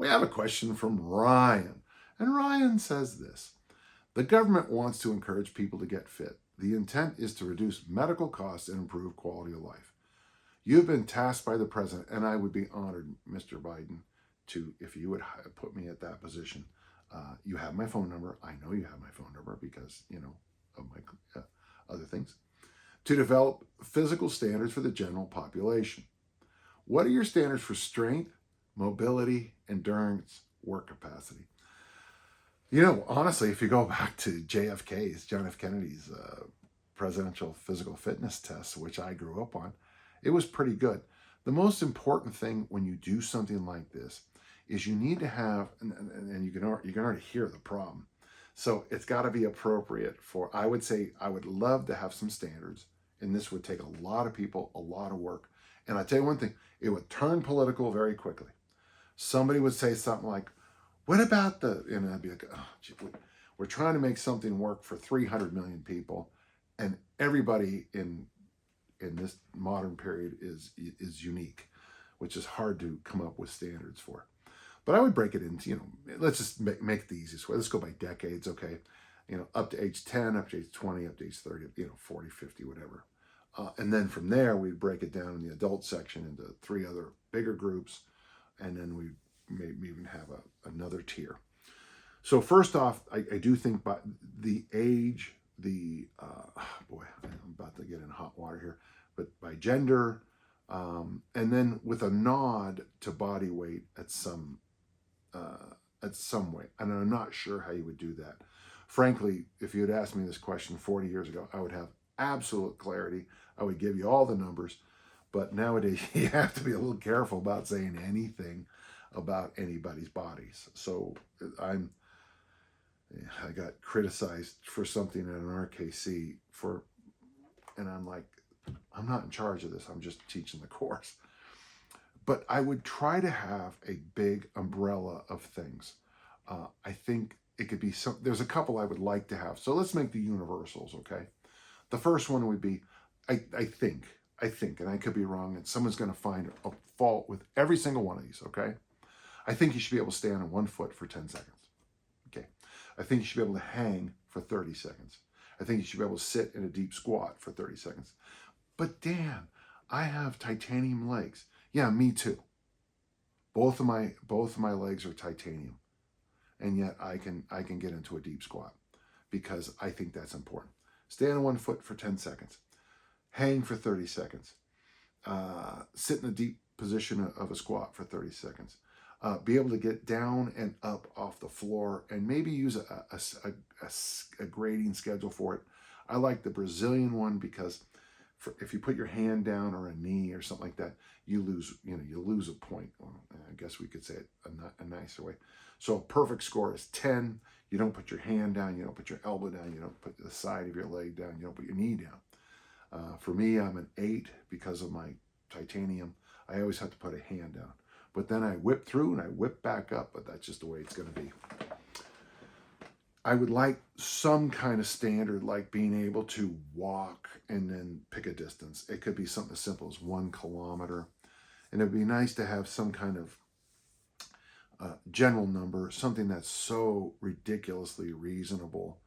We have a question from Ryan. And Ryan says this: the government wants to encourage people to get fit. The intent is to reduce medical costs and improve quality of life. You've been tasked by the president, and I would be honored, Mr. Biden, to if you would put me at that position. You have my phone number. I know you have my phone number because, of my other things. To develop physical standards for the general population. What are your standards for strength, mobility, endurance, work capacity? Honestly, if you go back to JFK's, John F. Kennedy's presidential physical fitness test, which I grew up on, it was pretty good. The most important thing when you do something like this is you need to have, and you can already hear the problem. So it's got to be appropriate for, I would say, I would love to have some standards, and this would take a lot of people, a lot of work. And I tell you one thing, it would turn political very quickly. Somebody would say something like, what about and I'd be like, oh, gee, we're trying to make something work for 300 million people, and everybody in this modern period is unique, which is hard to come up with standards for. But I would break it into, let's just make the easiest way. Let's go by decades, okay? Up to age 10, up to age 20, up to age 30, 40, 50, whatever. And then from there, we'd break it down in the adult section into 3 other bigger groups, and then we maybe even have another tier. So first off, I do think by the age, boy, I'm about to get in hot water here, but by gender, and then with a nod to body weight at some way. And I'm not sure how you would do that. Frankly, if you had asked me this question 40 years ago, I would have absolute clarity. I would give you all the numbers. But nowadays, you have to be a little careful about saying anything about anybody's bodies. So I got criticized for something at an RKC and I'm like, I'm not in charge of this. I'm just teaching the course. But I would try to have a big umbrella of things. I think it could be there's a couple I would like to have. So let's make the universals, okay? The first one would be, I think, and I could be wrong, and someone's going to find a fault with every single one of these, okay? I think you should be able to stand on 1 foot for 10 seconds. Okay. I think you should be able to hang for 30 seconds. I think you should be able to sit in a deep squat for 30 seconds. But Dan, I have titanium legs. Yeah, me too. Both of my legs are titanium. And yet I can get into a deep squat because I think that's important. Stand on 1 foot for 10 seconds. Hang for 30 seconds. Sit in a deep position of a squat for 30 seconds. Be able to get down and up off the floor and maybe use a grading schedule for it. I like the Brazilian one because if you put your hand down or a knee or something like that, you lose a point. Well, I guess we could say it a nicer way. So a perfect score is 10. You don't put your hand down. You don't put your elbow down. You don't put the side of your leg down. You don't put your knee down. For me, I'm an 8 because of my titanium. I always have to put a hand down. But then I whip through and I whip back up, but that's just the way it's going to be. I would like some kind of standard, like being able to walk and then pick a distance. It could be something as simple as 1 kilometer. And it'd be nice to have some kind of general number, something that's so ridiculously reasonable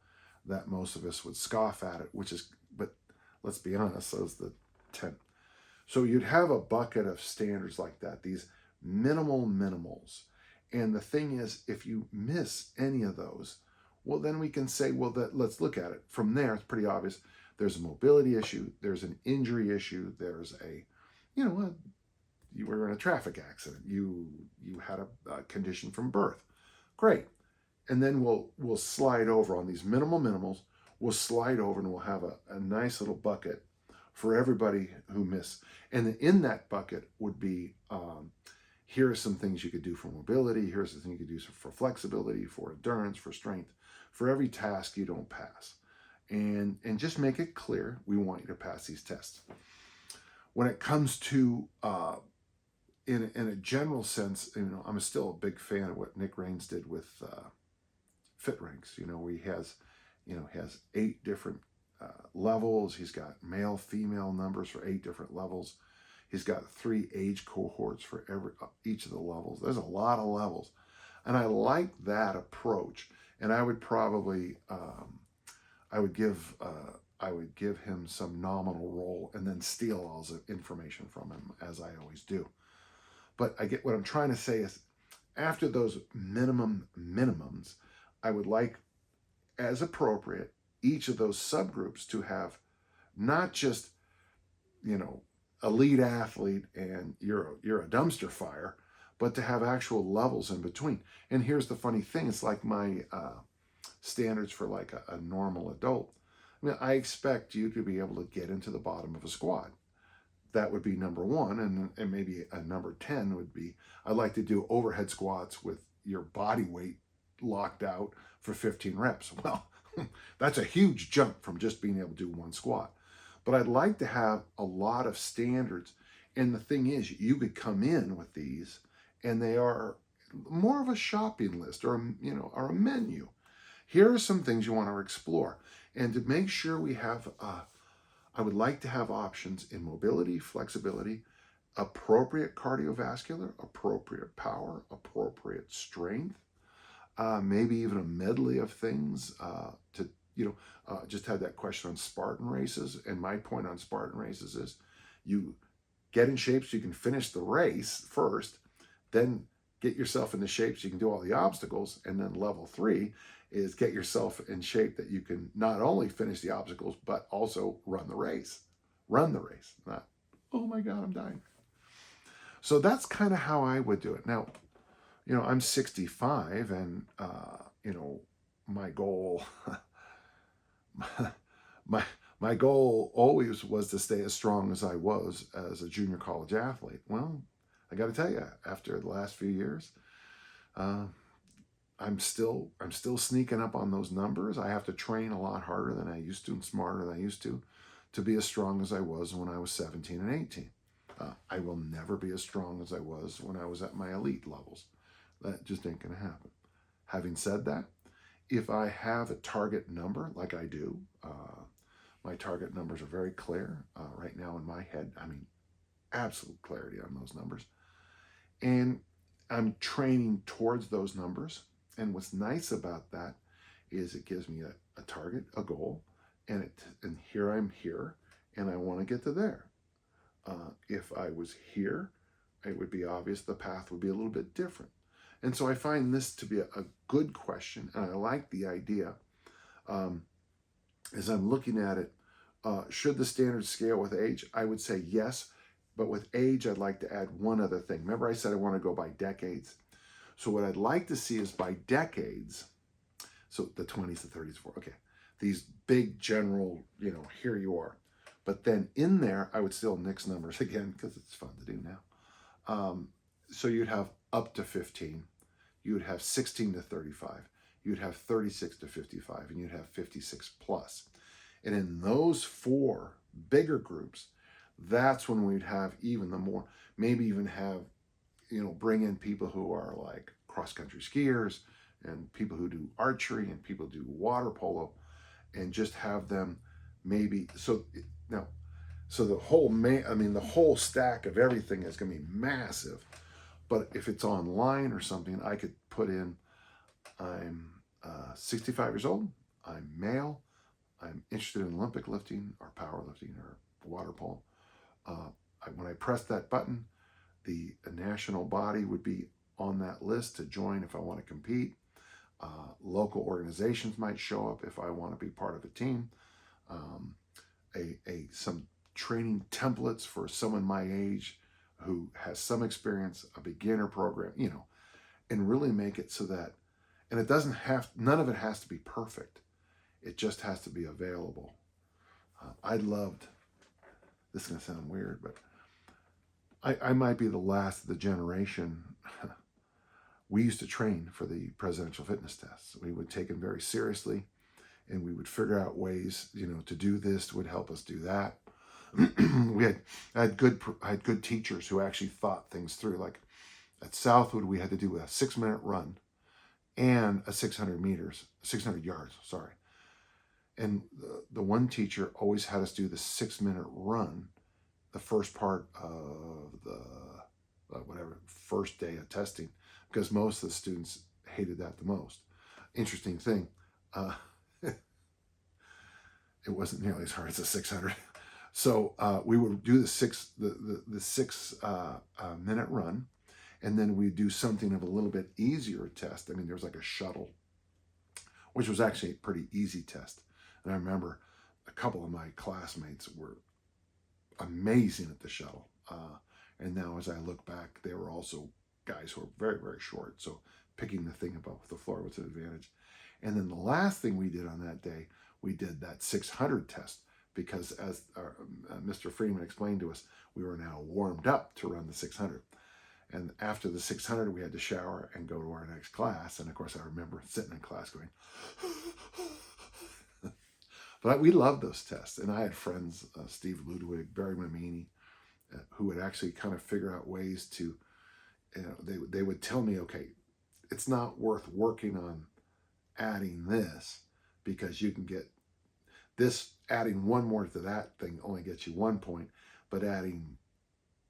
that most of us would scoff at it, but let's be honest, so is the 10. So you'd have a bucket of standards like that, these minimals. And the thing is, if you miss any of those, well, then we can say, well, let's look at it. From there, it's pretty obvious. There's a mobility issue. There's an injury issue. There's you were in a traffic accident. You had a condition from birth. Great. And then we'll slide over on these minimals. We'll slide over and we'll have a nice little bucket for everybody who missed. And in that bucket would be, here are some things you could do for mobility. Here's the thing you could do for flexibility, for endurance, for strength, for every task you don't pass. And just make it clear, we want you to pass these tests. When it comes to, in a general sense, I'm still a big fan of what Nick Rains did with FitRanks, where he has 8 different levels. He's got male, female numbers for 8 different levels. He's got 3 age cohorts for each of the levels. There's a lot of levels. And I like that approach. And I would probably, I would give him some nominal role and then steal all the information from him, as I always do. But I get what I'm trying to say is, after those minimums, I would like, as appropriate, each of those subgroups to have not just, elite athlete and you're a dumpster fire, but to have actual levels in between. And here's the funny thing: it's like my standards for like a normal adult. I mean, I expect you to be able to get into the bottom of a squat. That would be number 1, and maybe a number 10 would be, I'd like to do overhead squats with your body weight locked out for 15 reps. Well, that's a huge jump from just being able to do one squat. But I'd like to have a lot of standards. And the thing is, you could come in with these and they are more of a shopping list or a menu. Here are some things you want to explore. And to make sure we have, I would like to have options in mobility, flexibility, appropriate cardiovascular, appropriate power, appropriate strength, maybe even a medley of things to, just had that question on Spartan races. And my point on Spartan races is you get in shape so you can finish the race first, then get yourself into shape so you can do all the obstacles. And then level 3 is get yourself in shape that you can not only finish the obstacles, but also run the race. Run the race, not, oh my God, I'm dying. So that's kind of how I would do it. Now, I'm 65 and, my goal, my goal always was to stay as strong as I was as a junior college athlete. Well, I got to tell you, after the last few years, I'm still sneaking up on those numbers. I have to train a lot harder than I used to and smarter than I used to be as strong as I was when I was 17 and 18. I will never be as strong as I was when I was at my elite levels. That just ain't going to happen. Having said that, if I have a target number like I do, my target numbers are very clear right now in my head. I mean, absolute clarity on those numbers. And I'm training towards those numbers. And what's nice about that is it gives me a target, a goal, and here I'm here, and I want to get to there. If I was here, it would be obvious the path would be a little bit different. And so I find this to be a good question, and I like the idea. As I'm looking at it, should the standards scale with age? I would say yes, but with age, I'd like to add one other thing. Remember I said I want to go by decades? So what I'd like to see is by decades, so the 20s, the 30s, 40s, okay, these big general, here you are. But then in there, I would still nix numbers again because it's fun to do now. So you'd have up to 15, you would have 16 to 35, you'd have 36 to 55, and you'd have 56 plus. And in those 4 bigger groups, that's when we'd have even the more, maybe even have, bring in people who are like cross-country skiers and people who do archery and people who do water polo, and just have them maybe, so the whole stack of everything is going to be massive. But if it's online or something, I could put in, I'm 65 years old, I'm male, I'm interested in Olympic lifting or powerlifting or water polo. When I press that button, the national body would be on that list to join if I want to compete. Local organizations might show up if I want to be part of a team. Some training templates for someone my age who has some experience, a beginner program, and really make it so that, and it doesn't have, none of it has to be perfect. It just has to be available. I loved, this is going to sound weird, but I might be the last of the generation. We used to train for the presidential fitness tests. We would take them very seriously, and we would figure out ways, to do this would help us do that. I had good teachers who actually thought things through. Like at Southwood, we had to do a 6-minute run and a 600 yards, sorry. And the one teacher always had us do the 6-minute run, the first part of the whatever first day of testing, because most of the students hated that the most. Interesting thing, uh, it wasn't nearly as hard as the 600. So we would do the 6 minute run, and then we'd do something of a little bit easier test. I mean, there was like a shuttle, which was actually a pretty easy test. And I remember a couple of my classmates were amazing at the shuttle. And now as I look back, they were also guys who were very, very short. So picking the thing above the floor was an advantage. And then the last thing we did on that day, we did that 600 test, because as Mr. Freeman explained to us, we were now warmed up to run the 600. And after the 600, we had to shower and go to our next class. And of course, I remember sitting in class going, but we loved those tests. And I had friends, Steve Ludwig, Barry Mamini, who would actually kind of figure out ways to, they would tell me, okay, it's not worth working on adding this, because you can get this, adding one more to that thing only gets you 1 point, but adding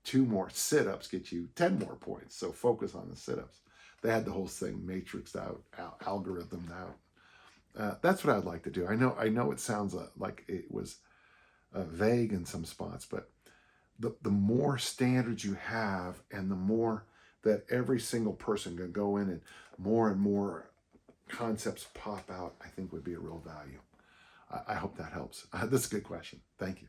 2 more sit-ups gets you 10 more points. So focus on the sit-ups. They had the whole thing matrixed out, algorithmed out. That's what I'd like to do. I know it sounds like it was vague in some spots, but the more standards you have, and the more that every single person can go in and more concepts pop out, I think would be a real value. I hope that helps. That's a good question. Thank you.